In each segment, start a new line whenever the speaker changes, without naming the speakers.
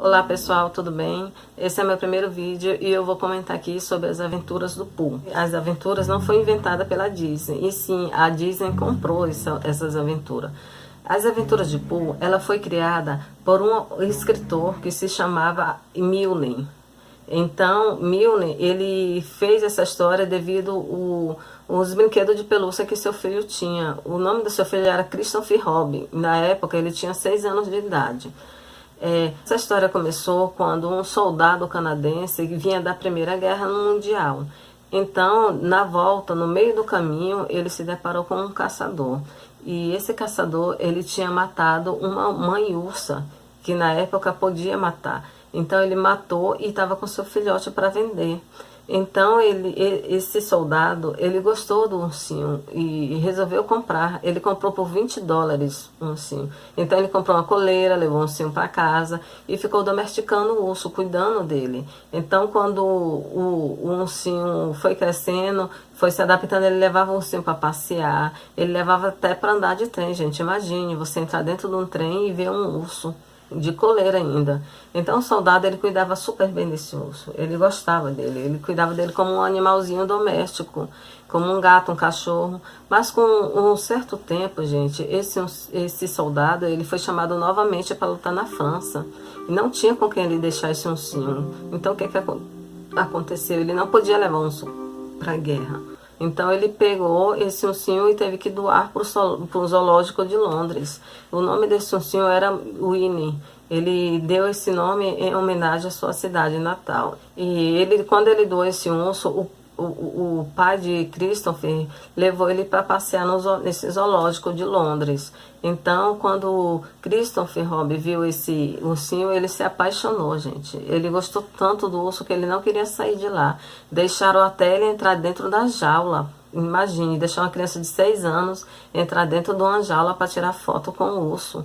Olá pessoal, tudo bem? Esse é meu primeiro vídeo e eu vou comentar aqui sobre as aventuras do Pooh. As aventuras não foi inventada pela Disney, e sim, a Disney comprou essas aventuras. As aventuras de Pooh, ela foi criada por um escritor que se chamava Milne. Então, Milne, ele fez essa história devido os brinquedos de pelúcia que seu filho tinha. O nome do seu filho era Christopher Robin. Na época, ele tinha 6 anos de idade. Essa história começou quando um soldado canadense vinha da Primeira Guerra Mundial. Então, na volta, no meio do caminho, ele se deparou com um caçador. E esse caçador, ele tinha matado uma mãe ursa, que na época podia matar. Então, ele matou e estava com seu filhote para vender. Então, esse soldado, ele gostou do ursinho e resolveu comprar. Ele comprou por $20 o ursinho. Então, ele comprou uma coleira, levou o ursinho para casa e ficou domesticando o urso, cuidando dele. Então, quando o ursinho foi crescendo, foi se adaptando, ele levava o ursinho para passear, ele levava até para andar de trem, gente. Imagine você entrar dentro de um trem e ver um urso de coleira ainda. Então o soldado, ele cuidava super bem desse urso, ele gostava dele, ele cuidava dele como um animalzinho doméstico, como um gato, um cachorro. Mas com um certo tempo, gente, esse soldado, ele foi chamado novamente para lutar na França, e não tinha com quem ele deixar esse ursinho. Então o que aconteceu? Ele não podia levar um urso para a guerra. Então ele pegou esse ursinho e teve que doar para o zoológico de Londres. O nome desse ursinho era Winnie. Ele deu esse nome em homenagem à sua cidade natal. E quando ele doou esse urso, o pai de Christopher levou ele para passear nesse zoológico de Londres. Então, quando Christopher Robin viu esse ursinho, ele se apaixonou, gente. Ele gostou tanto do urso que ele não queria sair de lá. Deixaram até ele entrar dentro da jaula. Imagine, deixar uma criança de 6 anos entrar dentro de uma jaula para tirar foto com o urso.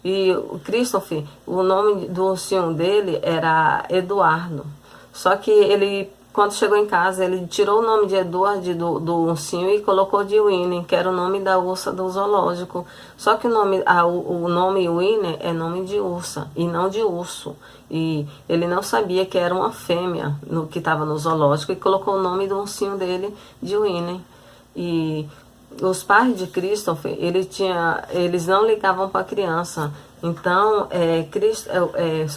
E o Christopher, o nome do ursinho dele era Eduardo. Só que ele, quando chegou em casa, ele tirou o nome de Edward do ursinho e colocou de Winnie, que era o nome da ursa do zoológico. Só que o nome Winnie é nome de ursa e não de urso. E ele não sabia que era uma fêmea que estava no zoológico e colocou o nome do ursinho dele de Winnie. E os pais de Christopher, eles não ligavam para a criança. Então,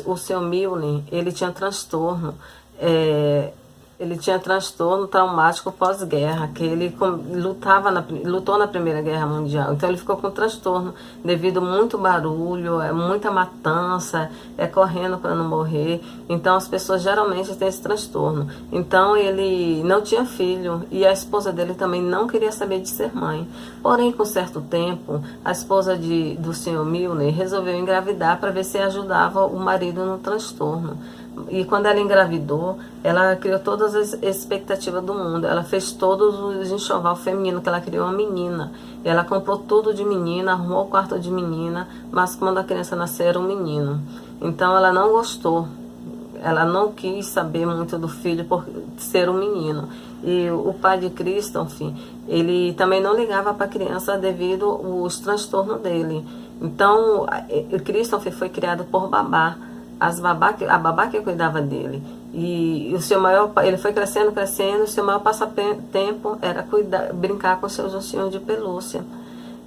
o seu Milne, ele tinha transtorno. Ele tinha transtorno traumático pós-guerra, que ele lutou na Primeira Guerra Mundial. Então ele ficou com transtorno devido a muito barulho, muita matança, correndo para não morrer. Então as pessoas geralmente têm esse transtorno. Então ele não tinha filho e a esposa dele também não queria saber de ser mãe. Porém, com certo tempo, a esposa do Sr. Milne resolveu engravidar para ver se ajudava o marido no transtorno. E quando ela engravidou, ela criou todas as expectativas do mundo. Ela fez todos os enxoval feminino, que ela criou uma menina. E ela comprou tudo de menina, arrumou o quarto de menina, mas quando a criança nasceu era um menino. Então ela não gostou. Ela não quis saber muito do filho por ser um menino. E o pai de Christopher, ele também não ligava para a criança devido aos transtornos dele. Então, Christopher foi criado por babá. A babá que cuidava dele. E ele foi crescendo, o seu maior passatempo era brincar com seus ursinhos de pelúcia.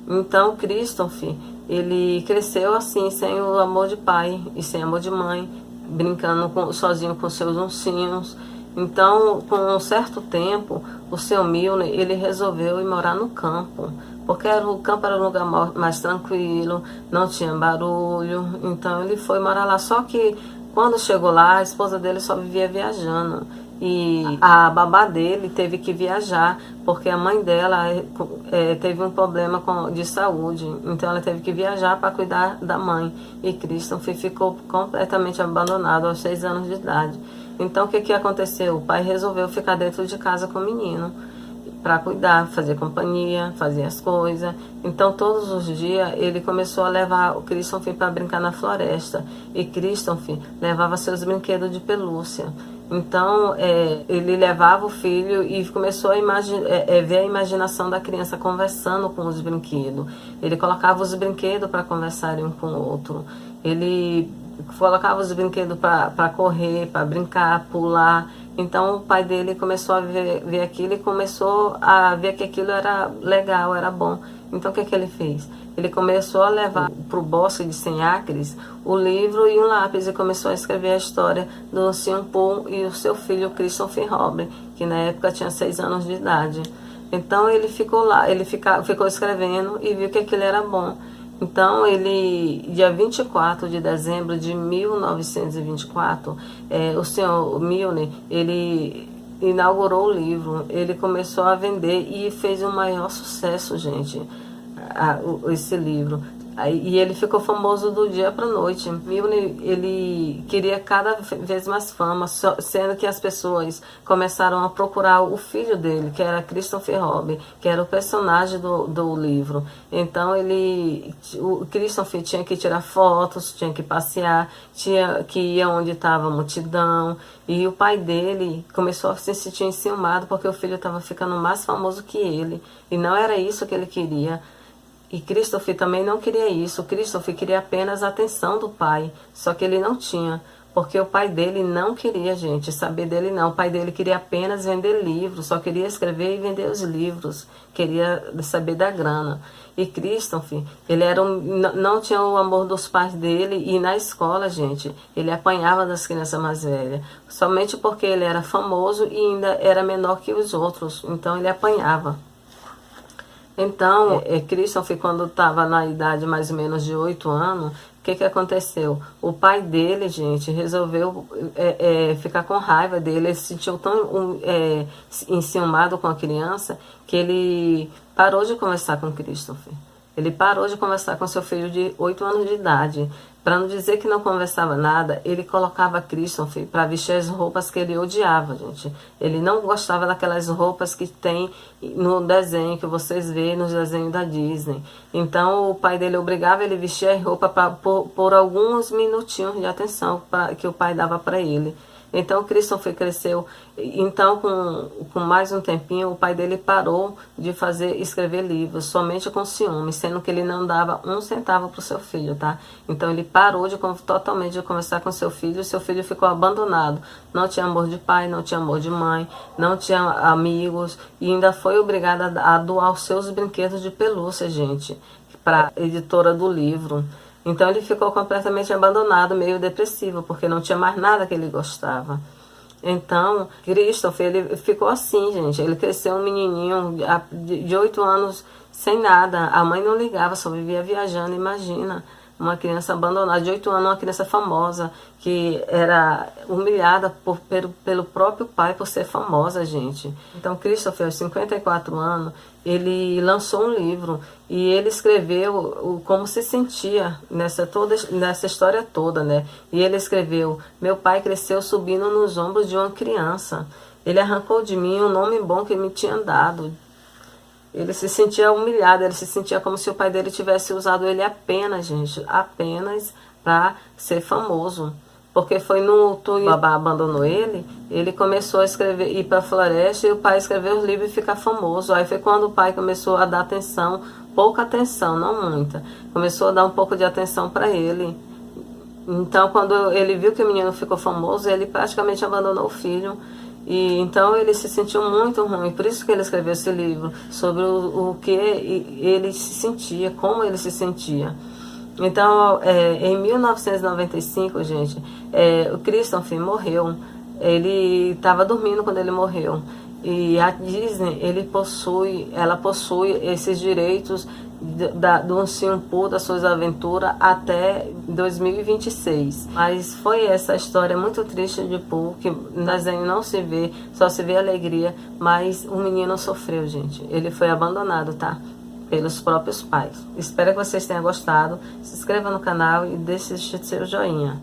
Então, Christopher, ele cresceu assim, sem o amor de pai e sem amor de mãe, brincando sozinho com seus ursinhos. Então, com um certo tempo, o seu Milne, ele resolveu ir morar no campo, porque o campo era um lugar mais tranquilo, não tinha barulho. Então ele foi morar lá. Só que quando chegou lá, a esposa dele só vivia viajando. E a babá dele teve que viajar, porque a mãe dela teve um problema de saúde. Então ela teve que viajar para cuidar da mãe. E Christopher ficou completamente abandonado aos 6 anos de idade. Então o que aconteceu? O pai resolveu ficar dentro de casa com o menino, para cuidar, fazer companhia, fazer as coisas. Então todos os dias ele começou a levar o Christopher para brincar na floresta. E Christopher levava seus brinquedos de pelúcia. Então ele levava o filho e começou a ver a imaginação da criança conversando com os brinquedos. Ele colocava os brinquedos para conversarem um com o outro. Ele colocava os brinquedos para correr, para brincar, pular. Então o pai dele começou a ver aquilo e começou a ver que aquilo era legal, era bom. Então o que ele fez? Ele começou a levar para o bosque de 100 acres o livro e um lápis e começou a escrever a história do Ursinho Pooh e o seu filho Christopher Robin, que na época tinha 6 anos de idade. Então ele ficou lá, ficou escrevendo e viu que aquilo era bom. Então ele, dia 24 de dezembro de 1924, o senhor Milne, ele inaugurou o livro, ele começou a vender e fez o maior sucesso, gente, esse livro. E ele ficou famoso do dia para a noite. Milne, ele queria cada vez mais fama, sendo que as pessoas começaram a procurar o filho dele, que era Christopher Robin, que era o personagem do livro. Então o Christopher tinha que tirar fotos, tinha que passear, tinha que ir onde estava a multidão. E o pai dele começou a se sentir enciumado porque o filho estava ficando mais famoso que ele. E não era isso que ele queria. E Christopher também não queria isso. Christopher queria apenas a atenção do pai. Só que ele não tinha. Porque o pai dele não queria, gente, saber dele não. O pai dele queria apenas vender livros. Só queria escrever e vender os livros. Queria saber da grana. E Christopher, ele não tinha o amor dos pais dele. E na escola, gente, ele apanhava das crianças mais velhas. Somente porque ele era famoso e ainda era menor que os outros. Então ele apanhava. Então, Christopher, quando estava na idade mais ou menos de 8 anos, o que aconteceu? O pai dele, gente, resolveu ficar com raiva dele. Ele se sentiu tão enciumado com a criança que ele parou de conversar com Christopher. Ele parou de conversar com seu filho de 8 anos de idade. Para não dizer que não conversava nada, ele colocava Christopher para vestir as roupas que ele odiava, gente. Ele não gostava daquelas roupas que tem no desenho, que vocês veem nos desenhos da Disney. Então o pai dele obrigava ele a vestir a roupa por alguns minutinhos de atenção que o pai dava para ele. Então o Christopher cresceu. Então com mais um tempinho o pai dele parou de escrever livros somente com ciúme, sendo que ele não dava um centavo para o seu filho, tá? Então ele parou totalmente de conversar com seu filho ficou abandonado. Não tinha amor de pai, não tinha amor de mãe, não tinha amigos e ainda foi obrigado a doar os seus brinquedos de pelúcia, gente, para a editora do livro. Então ele ficou completamente abandonado, meio depressivo, porque não tinha mais nada que ele gostava. Então, Christopher, ele ficou assim, gente. Ele cresceu um menininho de 8 anos sem nada. A mãe não ligava, só vivia viajando, imagina. Uma criança abandonada de 8 anos, uma criança famosa, que era humilhada pelo próprio pai por ser famosa, gente. Então, Christopher, aos 54 anos, ele lançou um livro e ele escreveu como se sentia nessa história toda, né? E ele escreveu: meu pai cresceu subindo nos ombros de uma criança. Ele arrancou de mim o nome bom que me tinha dado. Ele se sentia humilhado, ele se sentia como se o pai dele tivesse usado ele apenas, gente, apenas para ser famoso. Porque foi no Twitter, o babá abandonou ele começou a escrever, ir para a floresta e o pai escreveu os livros e ficar famoso. Aí foi quando o pai começou a dar atenção, pouca atenção, não muita. Começou a dar um pouco de atenção para ele. Então quando ele viu que o menino ficou famoso, ele praticamente abandonou o filho. E então ele se sentiu muito ruim, por isso que ele escreveu esse livro, sobre o que ele se sentia, como ele se sentia. Então, em 1995, gente, o Christopher morreu. Ele estava dormindo quando ele morreu. E a Disney, ela possui esses direitos do Ursinho Pooh, das suas aventuras, até 2026. Mas foi essa história muito triste de Pooh, que no desenho não se vê, só se vê alegria, mas o menino sofreu, gente. Ele foi abandonado, tá? Pelos próprios pais. Espero que vocês tenham gostado. Se inscreva no canal e deixe seu joinha.